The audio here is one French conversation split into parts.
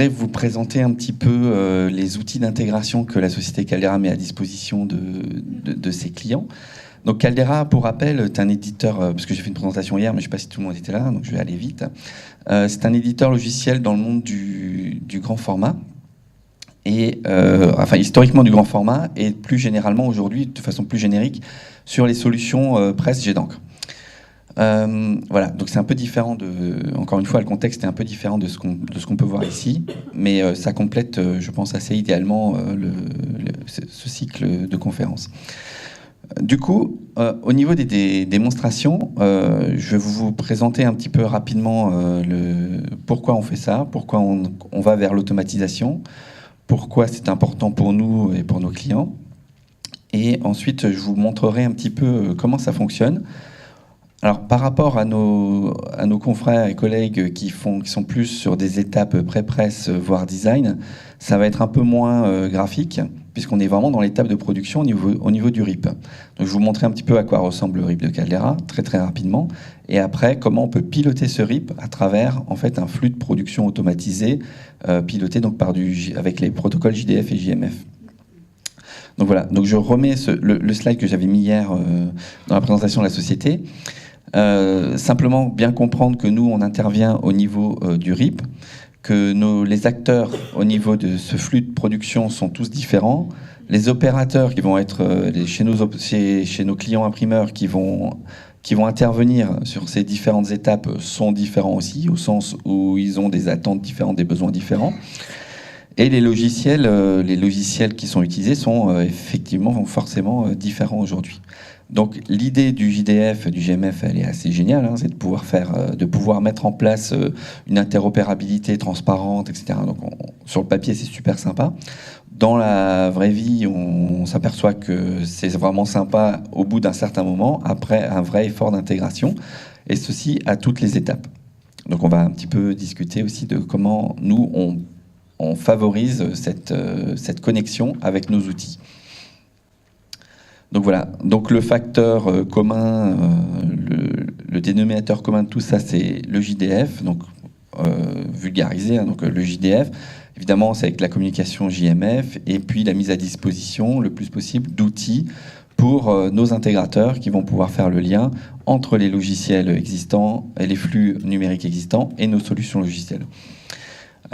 voudrais vous présenter un petit peu les outils d'intégration que la société Caldera met à disposition de ses clients. Donc Caldera, pour rappel, est un éditeur, parce que j'ai fait une présentation hier, mais je ne sais pas si tout le monde était là, donc je vais aller vite. C'est un éditeur logiciel dans le monde du grand format, et enfin historiquement du grand format, et plus généralement aujourd'hui, de façon plus générique, sur les solutions presse jet d'encre. Voilà, donc c'est un peu différent encore une fois, le contexte est un peu différent de ce qu'on peut voir ici, mais ça complète, je pense, assez idéalement ce cycle de conférences. Du coup, au niveau des démonstrations, je vais vous présenter un petit peu rapidement pourquoi on fait ça, pourquoi on va vers l'automatisation, pourquoi c'est important pour nous et pour nos clients. Et ensuite, je vous montrerai un petit peu comment ça fonctionne. Alors, par rapport à nos confrères et collègues qui sont plus sur des étapes pré-presse, voire design, ça va être un peu moins graphique, puisqu'on est vraiment dans l'étape de production au niveau du RIP. Donc, je vais vous montrer un petit peu à quoi ressemble le RIP de Caldera, très très rapidement, et après, comment on peut piloter ce RIP à travers en fait, un flux de production automatisé, piloté donc, avec les protocoles JDF et JMF. Donc voilà, donc je remets le slide que j'avais mis hier dans la présentation de la société. Simplement bien comprendre que nous, on intervient au niveau du RIP, que les acteurs au niveau de ce flux de production sont tous différents. Les opérateurs qui vont être chez nos clients imprimeurs qui vont intervenir sur ces différentes étapes sont différents aussi, au sens où ils ont des attentes différentes, des besoins différents. Et les logiciels qui sont utilisés sont effectivement forcément différents aujourd'hui. Donc l'idée du JDF, du GMF, elle est assez géniale, hein, c'est de pouvoir mettre en place une interopérabilité transparente, etc. Donc sur le papier, c'est super sympa. Dans la vraie vie, on s'aperçoit que c'est vraiment sympa au bout d'un certain moment, après un vrai effort d'intégration, et ceci à toutes les étapes. Donc on va un petit peu discuter aussi de comment nous, on favorise cette connexion avec nos outils. Donc voilà, donc le facteur commun, le dénominateur commun de tout ça, c'est le JDF, donc vulgarisé, hein, donc le JDF. Évidemment, c'est avec la communication JMF et puis la mise à disposition le plus possible d'outils pour nos intégrateurs qui vont pouvoir faire le lien entre les logiciels existants et les flux numériques existants et nos solutions logicielles.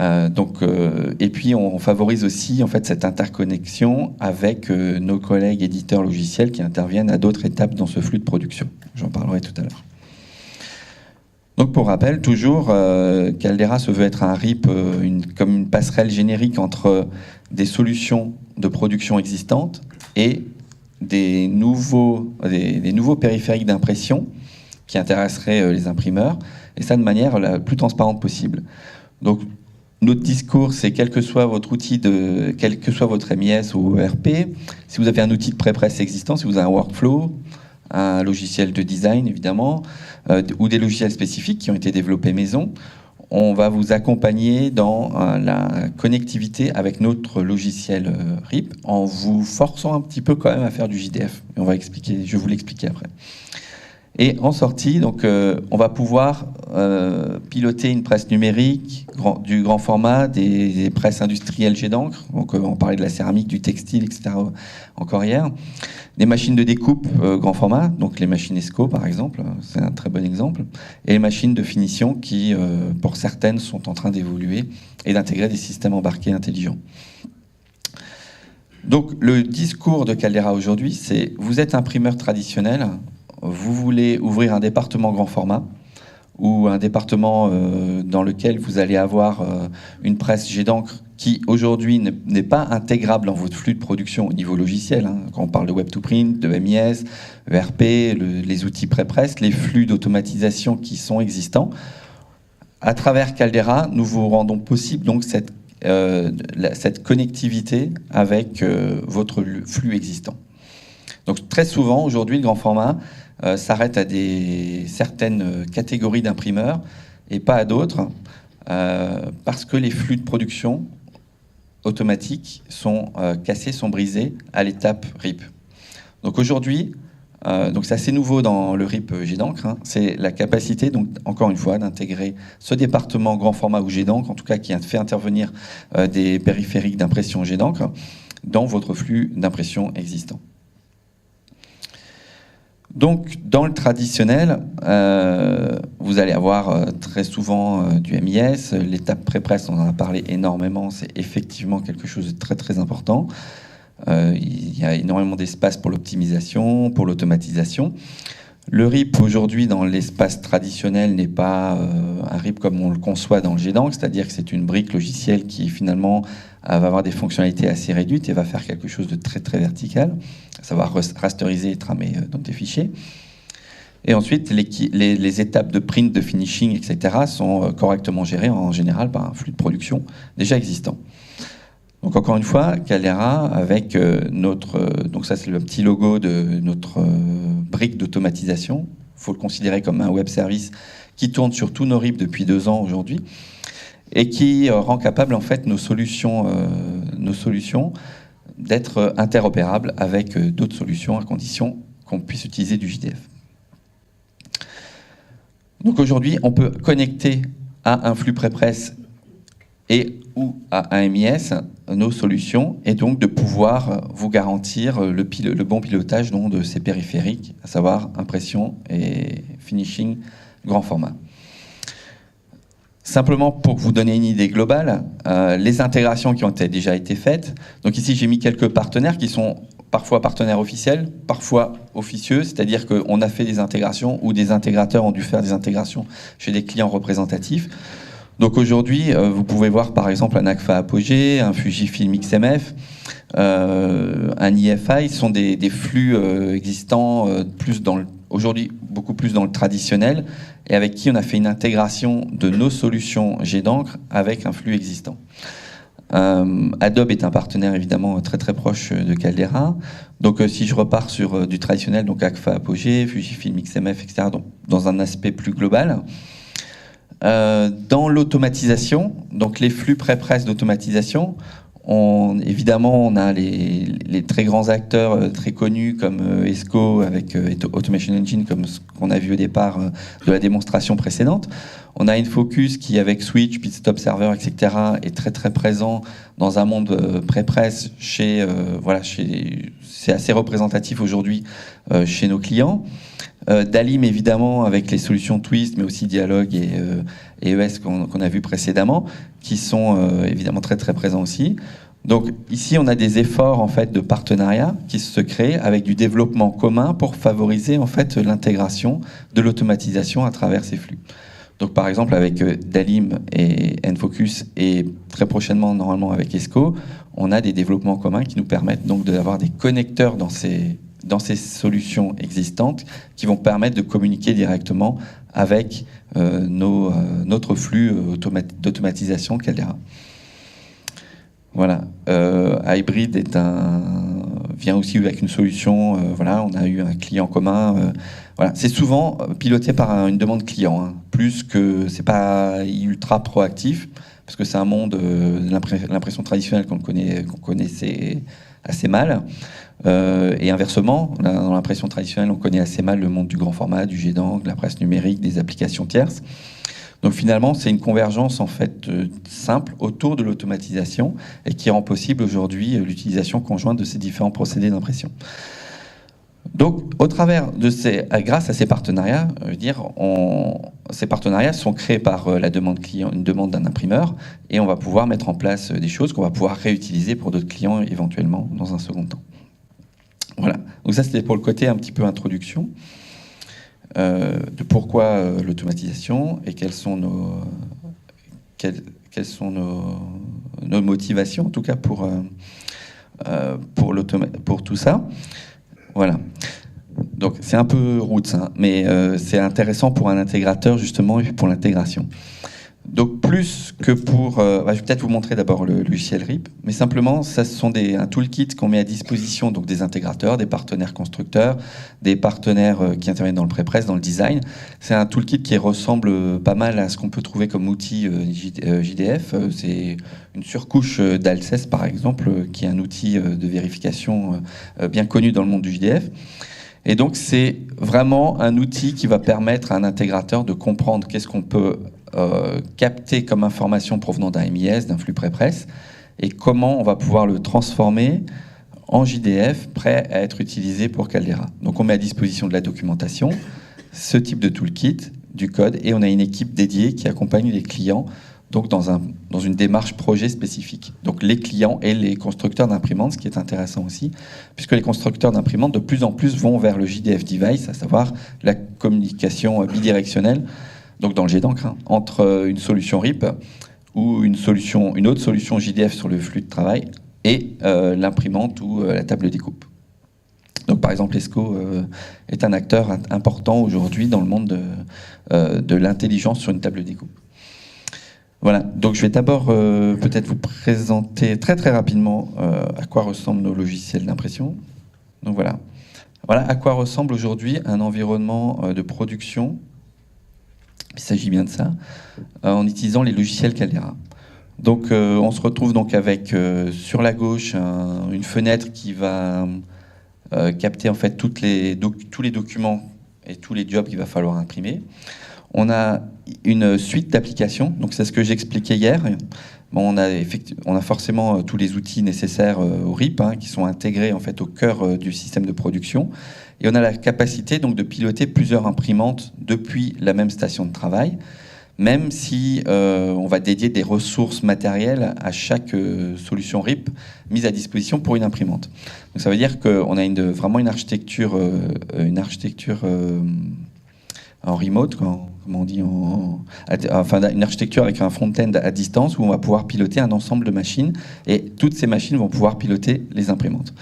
Et puis on favorise aussi en fait cette interconnexion avec nos collègues éditeurs logiciels qui interviennent à d'autres étapes dans ce flux de production. J'en parlerai tout à l'heure. Donc pour rappel, toujours, Caldera se veut être un RIP comme une passerelle générique entre des solutions de production existantes et des nouveaux périphériques d'impression qui intéresseraient les imprimeurs, et ça de manière la plus transparente possible. Donc notre discours, c'est quel que soit votre outil, quel que soit votre MIS ou ERP, si vous avez un outil de pré-presse existant, si vous avez un workflow, un logiciel de design évidemment, ou des logiciels spécifiques qui ont été développés maison, on va vous accompagner dans la connectivité avec notre logiciel RIP en vous forçant un petit peu quand même à faire du JDF. Et je vais vous l'expliquer après. Et en sortie, donc, on va pouvoir piloter une presse numérique, du grand format, des presses industrielles jet d'encre. Donc, on parlait de la céramique, du textile, etc. encore hier. Des machines de découpe grand format, donc les machines ESCO par exemple, c'est un très bon exemple. Et les machines de finition qui, pour certaines, sont en train d'évoluer et d'intégrer des systèmes embarqués intelligents. Donc, le discours de Caldera aujourd'hui, c'est vous êtes imprimeur traditionnel, vous voulez ouvrir un département grand format ou un département dans lequel vous allez avoir une presse jet d'encre qui aujourd'hui n'est pas intégrable dans votre flux de production au niveau logiciel, hein, quand on parle de Web2Print, de MIS, ERP, les outils pré-presse, les flux d'automatisation qui sont existants. À travers Caldera, nous vous rendons possible donc cette connectivité avec votre flux existant. Donc très souvent, aujourd'hui, le grand format s'arrête à certaines catégories d'imprimeurs et pas à d'autres, parce que les flux de production automatiques sont cassés, sont brisés à l'étape RIP. Donc aujourd'hui, Donc c'est assez nouveau dans le RIP jet d'encre, hein. C'est la capacité, donc encore une fois, d'intégrer ce département grand format ou jet d'encre, en tout cas qui fait intervenir des périphériques d'impression jet d'encre dans votre flux d'impression existant. Donc, dans le traditionnel, vous allez avoir très souvent du MIS. L'étape pré-presse, on en a parlé énormément, c'est effectivement quelque chose de très très important. Il y a énormément d'espace pour l'optimisation, pour l'automatisation. Le RIP, aujourd'hui, dans l'espace traditionnel, n'est pas un RIP comme on le conçoit dans le jet d'encre, c'est-à-dire que c'est une brique logicielle qui, finalement, va avoir des fonctionnalités assez réduites et va faire quelque chose de très, très vertical, à savoir rasteriser et tramer donc des fichiers. Et ensuite, les étapes de print, de finishing, etc. sont correctement gérées, en général, par un flux de production déjà existant. Donc encore une fois, Caldera avec donc ça c'est le petit logo de notre brique d'automatisation. Il faut le considérer comme un web service qui tourne sur tous nos RIP depuis 2 ans aujourd'hui et qui rend capable en fait nos solutions d'être interopérables avec d'autres solutions à condition qu'on puisse utiliser du JDF. Donc aujourd'hui, on peut connecter à un flux pré-presse et ou à un MIS nos solutions, et donc de pouvoir vous garantir le bon pilotage donc, de ces périphériques, à savoir impression et finishing grand format. Simplement pour vous donner une idée globale, les intégrations qui ont déjà été faites, donc ici j'ai mis quelques partenaires qui sont parfois partenaires officiels, parfois officieux, c'est-à-dire qu'on a fait des intégrations ou des intégrateurs ont dû faire des intégrations chez des clients représentatifs. Donc aujourd'hui, vous pouvez voir par exemple un Agfa Apogee, un Fujifilm XMF, un IFI, sont des flux existants aujourd'hui beaucoup plus dans le traditionnel et avec qui on a fait une intégration de nos solutions jet d'encre avec un flux existant. Adobe est un partenaire évidemment très très proche de Caldera. Donc si je repars sur du traditionnel, donc Agfa Apogee, Fujifilm XMF, etc., donc dans un aspect plus global. Dans l'automatisation, donc les flux pré-presse d'automatisation, évidemment on a les très grands acteurs très connus comme ESCO avec Automation Engine, comme ce qu'on a vu au départ de la démonstration précédente. On a InFocus qui avec Switch, Pitstop Server, etc. est très très présent dans un monde pré-presse c'est assez représentatif aujourd'hui chez nos clients. Dalim évidemment avec les solutions Twist, mais aussi Dialog et ES qu'on a vu précédemment, qui sont évidemment très très présents aussi. Donc ici on a des efforts en fait de partenariat qui se créent avec du développement commun pour favoriser en fait l'intégration de l'automatisation à travers ces flux. Donc par exemple avec Dalim et InFocus et très prochainement normalement avec ESCO, on a des développements communs qui nous permettent donc d'avoir des connecteurs dans ces solutions existantes qui vont permettre de communiquer directement avec notre flux d'automatisation Caldera. Voilà. Hybrid vient aussi avec une solution. Voilà, on a eu un client commun. Voilà. C'est souvent piloté par une demande client, hein, plus que c'est pas ultra proactif, parce que c'est un monde de l'impression traditionnelle qu'on connaissait assez mal. Et inversement, dans l'impression traditionnelle, on connaît assez mal le monde du grand format, du jet d'encre, de la presse numérique, des applications tierces. Donc finalement, c'est une convergence en fait simple autour de l'automatisation et qui rend possible aujourd'hui l'utilisation conjointe de ces différents procédés d'impression. Donc, grâce à ces partenariats, ces partenariats sont créés par la demande client, une demande d'un imprimeur, et on va pouvoir mettre en place des choses qu'on va pouvoir réutiliser pour d'autres clients éventuellement dans un second temps. Voilà. Donc ça, c'était pour le côté un petit peu introduction de pourquoi l'automatisation et quelles sont nos motivations, en tout cas pour tout ça. Voilà. Donc c'est un peu roots, hein, mais c'est intéressant pour un intégrateur justement et pour l'intégration. Donc plus que pour... je vais peut-être vous montrer d'abord le logiciel RIP, mais simplement, ça ce sont un toolkit qu'on met à disposition donc des intégrateurs, des partenaires constructeurs, des partenaires qui interviennent dans le pré-presse, dans le design. C'est un toolkit qui ressemble pas mal à ce qu'on peut trouver comme outil JDF. C'est une surcouche d'Alcès, par exemple, qui est un outil de vérification bien connu dans le monde du JDF. Et donc, c'est vraiment un outil qui va permettre à un intégrateur de comprendre qu'est-ce qu'on peut capter comme information provenant d'un MIS, d'un flux pré-presse, et comment on va pouvoir le transformer en JDF, prêt à être utilisé pour Caldera. Donc, on met à disposition de la documentation, ce type de toolkit, du code, et on a une équipe dédiée qui accompagne les clients donc dans une démarche projet spécifique. Donc les clients et les constructeurs d'imprimantes, ce qui est intéressant aussi, puisque les constructeurs d'imprimantes de plus en plus vont vers le JDF device, à savoir la communication bidirectionnelle, donc dans le jet d'encre, entre une solution RIP ou une autre solution JDF sur le flux de travail et l'imprimante ou la table de découpe. Donc, par exemple, ESCO est un acteur important aujourd'hui dans le monde de l'intelligence sur une table de découpe. Voilà, donc je vais d'abord peut-être vous présenter très très rapidement à quoi ressemblent nos logiciels d'impression. Donc voilà à quoi ressemble aujourd'hui un environnement de production. Il s'agit bien de ça, en utilisant les logiciels Caldera. Donc on se retrouve donc avec sur la gauche une fenêtre qui va capter en fait tous les documents et tous les jobs qu'il va falloir imprimer. On a une suite d'applications, donc c'est ce que j'expliquais hier. Bon, on a forcément tous les outils nécessaires au RIP qui sont intégrés en fait au cœur du système de production, et on a la capacité donc de piloter plusieurs imprimantes depuis la même station de travail, même si on va dédier des ressources matérielles à chaque solution RIP mise à disposition pour une imprimante. Donc ça veut dire qu'on a vraiment une architecture en remote, comme on dit, une architecture avec un front-end à distance où on va pouvoir piloter un ensemble de machines, et toutes ces machines vont pouvoir piloter les imprimantes.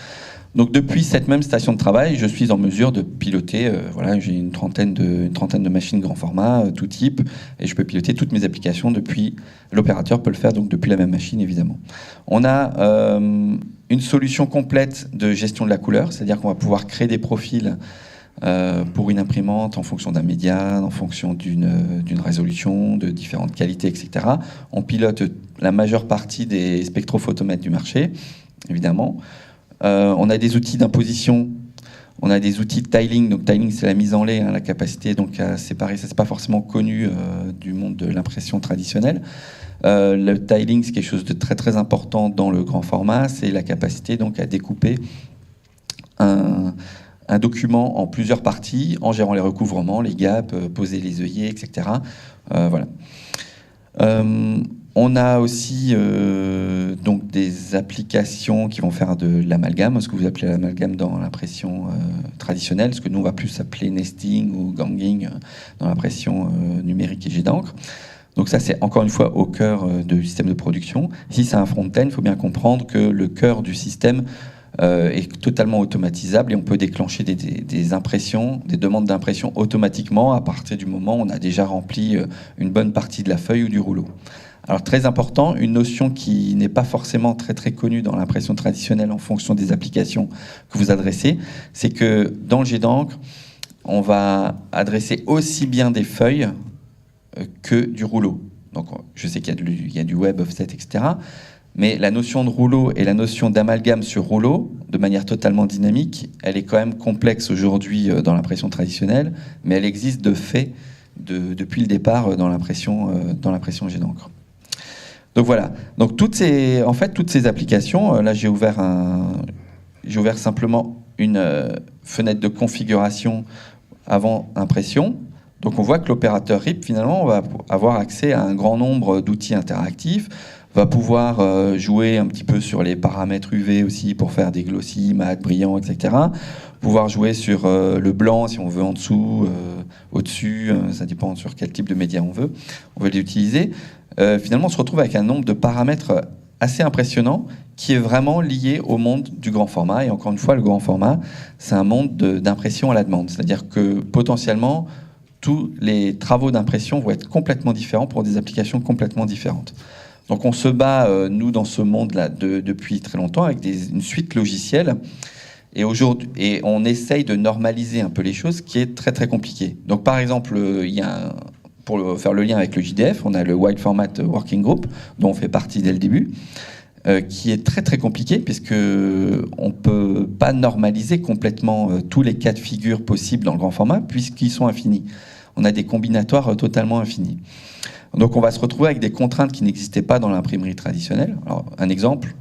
Donc depuis cette même station de travail, je suis en mesure de piloter, j'ai une trentaine de machines grand format, tout type, et je peux piloter toutes mes applications depuis, l'opérateur peut le faire donc depuis la même machine évidemment. On a une solution complète de gestion de la couleur, c'est-à-dire qu'on va pouvoir créer des profils pour une imprimante en fonction d'un média, en fonction d'une résolution, de différentes qualités, etc. On pilote la majeure partie des spectrophotomètres du marché, évidemment. On a des outils d'imposition, on a des outils de tiling. Donc tiling, c'est la mise en lait, la capacité donc à séparer. Ça, c'est pas forcément connu du monde de l'impression traditionnelle. Le tiling, c'est quelque chose de très très important dans le grand format. C'est la capacité donc à découper un document en plusieurs parties, en gérant les recouvrements, les gaps, poser les œillets, etc. Voilà. On a aussi donc des applications qui vont faire de l'amalgame, ce que vous appelez l'amalgame dans l'impression traditionnelle, ce que nous on va plus appeler nesting ou ganging dans l'impression numérique et jet d'encre. Donc ça, c'est encore une fois au cœur du système de production. Ici, c'est un front-end. Il faut bien comprendre que le cœur du système est totalement automatisable, et on peut déclencher des impressions, des demandes d'impression automatiquement à partir du moment où on a déjà rempli une bonne partie de la feuille ou du rouleau. Alors très important, une notion qui n'est pas forcément très très connue dans l'impression traditionnelle en fonction des applications que vous adressez, c'est que dans le jet d'encre, on va adresser aussi bien des feuilles que du rouleau. Donc je sais qu'il y a du web offset, etc. Mais la notion de rouleau et la notion d'amalgame sur rouleau, de manière totalement dynamique, elle est quand même complexe aujourd'hui dans l'impression traditionnelle, mais elle existe de fait depuis le départ dans l'impression jet d'encre. Donc voilà. Donc toutes ces applications, là j'ai ouvert simplement une fenêtre de configuration avant impression. Donc on voit que l'opérateur RIP finalement va avoir accès à un grand nombre d'outils interactifs, va pouvoir jouer un petit peu sur les paramètres UV aussi pour faire des glossy, mat, brillants, etc. Pouvoir jouer sur le blanc si on veut en dessous, au-dessus, ça dépend sur quel type de média on veut l'utiliser. Finalement, on se retrouve avec un nombre de paramètres assez impressionnant qui est vraiment lié au monde du grand format. Et encore une fois, le grand format, c'est un monde d'impression à la demande. C'est-à-dire que potentiellement, tous les travaux d'impression vont être complètement différents pour des applications complètement différentes. Donc on se bat, nous, dans ce monde-là depuis très longtemps avec une suite logicielle. Et aujourd'hui, on essaye de normaliser un peu les choses, qui est très très compliqué. Donc par exemple, pour faire le lien avec le JDF, on a le Wide Format Working Group, dont on fait partie dès le début. qui est très très compliqué puisque on peut pas normaliser complètement tous les cas de figure possibles dans le grand format puisqu'ils sont infinis. On a des combinatoires totalement infinis. Donc on va se retrouver avec des contraintes qui n'existaient pas dans l'imprimerie traditionnelle. Alors, un exemple,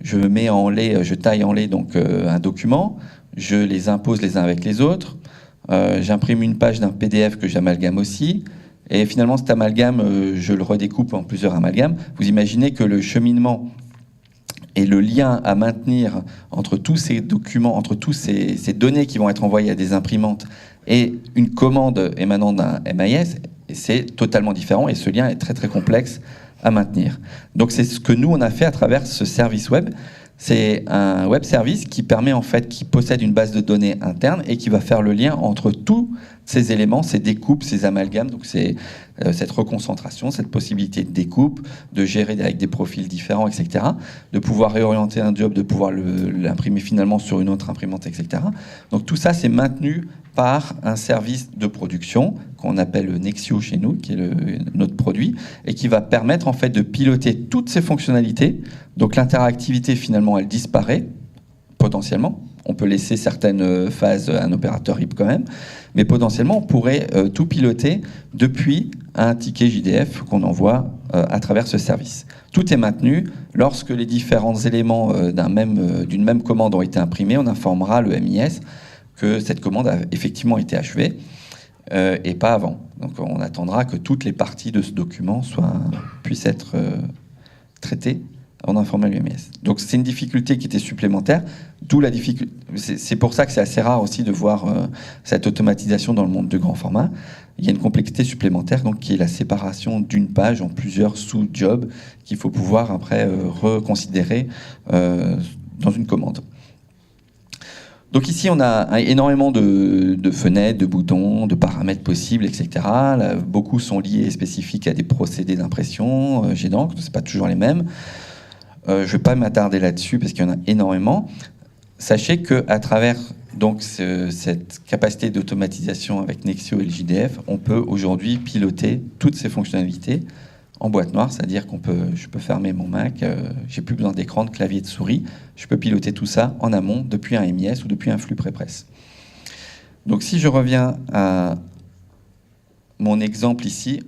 je taille en lait donc un document, je les impose les uns avec les autres, j'imprime une page d'un PDF que j'amalgame aussi. Et finalement, cet amalgame, je le redécoupe en plusieurs amalgames. Vous imaginez que le cheminement et le lien à maintenir entre tous ces documents, entre tous ces données qui vont être envoyées à des imprimantes et une commande émanant d'un MIS, c'est totalement différent et ce lien est très très complexe à maintenir. Donc c'est ce que nous on a fait à travers ce service web. C'est un web service qui permet en fait, qui possède une base de données interne et qui va faire le lien entre tous ces éléments, ces découpes, ces amalgames. Donc c'est cette reconcentration, cette possibilité de découpe, de gérer avec des profils différents, etc. De pouvoir réorienter un job, de pouvoir l'imprimer finalement sur une autre imprimante, etc. Donc tout ça c'est maintenu par un service de production qu'on appelle Nexio chez nous, qui est notre produit, et qui va permettre en fait de piloter toutes ces fonctionnalités. Donc l'interactivité finalement elle disparaît potentiellement. On peut laisser certaines phases à un opérateur RIP quand même, mais potentiellement on pourrait tout piloter depuis un ticket JDF qu'on envoie à travers ce service. Tout est maintenu. Lorsque les différents éléments d'une même commande ont été imprimés, on informera le MIS que cette commande a effectivement été achevée et pas avant. Donc on attendra que toutes les parties de ce document puissent être traitées avant d'informer l'UMS. Donc c'est une difficulté qui était supplémentaire, d'où la difficulté. C'est pour ça que c'est assez rare aussi de voir cette automatisation dans le monde de grand format. Il y a une complexité supplémentaire donc, qui est la séparation d'une page en plusieurs sous-jobs qu'il faut pouvoir après reconsidérer dans une commande. Donc ici, on a énormément de fenêtres, de boutons, de paramètres possibles, etc. Là, beaucoup sont liés et spécifiques à des procédés d'impression, jet d'encre, c'est pas toujours les mêmes. Je ne vais pas m'attarder là-dessus parce qu'il y en a énormément. Sachez qu'à travers donc, cette capacité d'automatisation avec Nexio et le JDF, on peut aujourd'hui piloter toutes ces fonctionnalités en boîte noire, c'est-à-dire je peux fermer mon Mac, j'ai plus besoin d'écran, de clavier, de souris, je peux piloter tout ça en amont depuis un MIS ou depuis un flux prépresse. Donc si je reviens à mon exemple ici,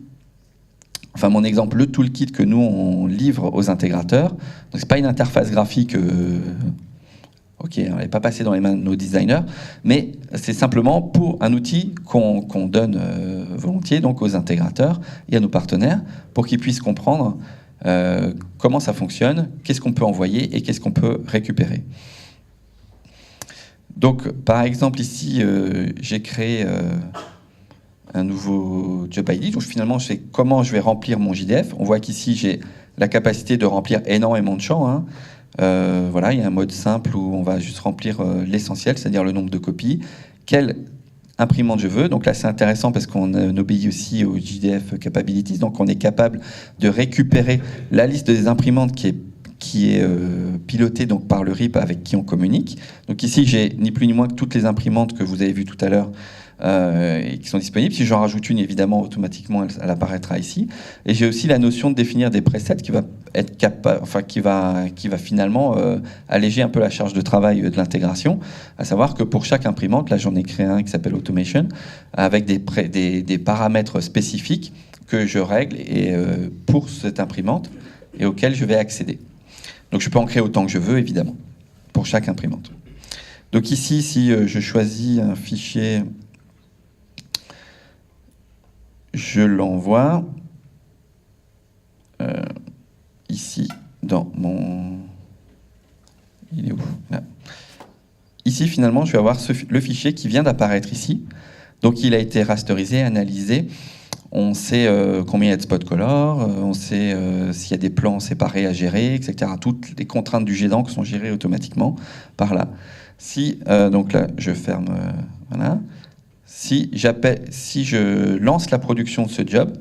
enfin mon exemple, le toolkit que nous on livre aux intégrateurs, donc c'est pas une interface graphique, ok, elle n'est pas passée dans les mains de nos designers, mais c'est simplement pour un outil qu'on donne volontiers donc aux intégrateurs et à nos partenaires pour qu'ils puissent comprendre comment ça fonctionne, qu'est-ce qu'on peut envoyer et qu'est-ce qu'on peut récupérer. Donc, par exemple, ici, j'ai créé un nouveau job ID. Donc, finalement, je sais comment je vais remplir mon JDF. On voit qu'ici, j'ai la capacité de remplir énormément de champs, hein. Voilà, il y a un mode simple où on va juste remplir l'essentiel, c'est-à-dire le nombre de copies, quelle imprimante je veux. Donc là, c'est intéressant parce qu'on obéit aussi au JDF Capabilities, donc on est capable de récupérer la liste des imprimantes qui est pilotée donc, par le RIP avec qui on communique. Donc ici, j'ai ni plus ni moins que toutes les imprimantes que vous avez vues tout à l'heure et qui sont disponibles. Si j'en rajoute une, évidemment, automatiquement, elle apparaîtra ici. Et j'ai aussi la notion de définir des presets qui va être qui va finalement alléger un peu la charge de travail de l'intégration. À savoir que pour chaque imprimante, là, j'en ai créé un qui s'appelle Automation, avec des paramètres spécifiques que je règle pour cette imprimante et auxquels je vais accéder. Donc je peux en créer autant que je veux, évidemment, pour chaque imprimante. Donc ici, si je choisis un fichier, je l'envoie ici dans mon... Il est où? Là. Ici, finalement, je vais avoir le fichier qui vient d'apparaître ici. Donc il a été rasterisé, analysé. On sait combien il y a de spot color, on sait s'il y a des plans séparés à gérer, etc. Toutes les contraintes du jet d'encre sont gérées automatiquement par là. Si, donc là, je ferme, voilà. Si je lance la production de ce job,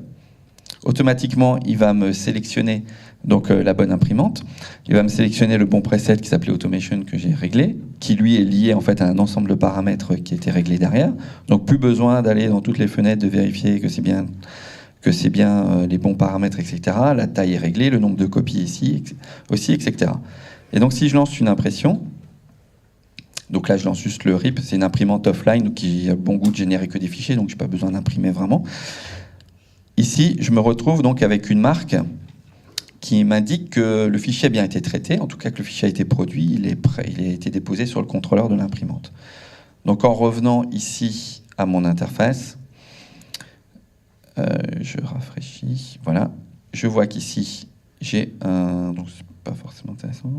automatiquement, il va me sélectionner donc, la bonne imprimante. Il va me sélectionner le bon preset qui s'appelait Automation que j'ai réglé, qui lui est lié en fait à un ensemble de paramètres qui a été réglé derrière. Donc plus besoin d'aller dans toutes les fenêtres de vérifier que que c'est bien les bons paramètres, etc. La taille est réglée, le nombre de copies ici aussi, etc. Et donc si je lance une impression, donc là je lance juste le RIP, c'est une imprimante offline qui a le bon goût de générer que des fichiers, donc je n'ai pas besoin d'imprimer vraiment. Ici, je me retrouve donc avec une marque qui m'indique que le fichier a bien été traité, en tout cas que le fichier a été produit, il est prêt, il a été déposé sur le contrôleur de l'imprimante. Donc en revenant ici à mon interface, je rafraîchis, voilà, je vois qu'ici j'ai un... donc c'est pas forcément intéressant.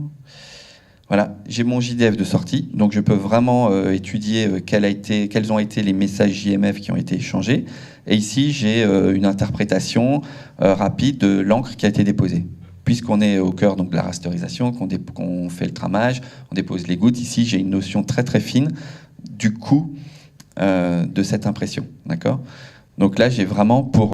Voilà, j'ai mon JDF de sortie, donc je peux vraiment étudier quels ont été les messages JMF qui ont été échangés. Et ici, j'ai une interprétation rapide de l'encre qui a été déposée. Puisqu'on est au cœur donc, de la rasterisation, qu'on fait le tramage, on dépose les gouttes, ici j'ai une notion très très fine du coût de cette impression. D'accord ? Donc là, j'ai vraiment pour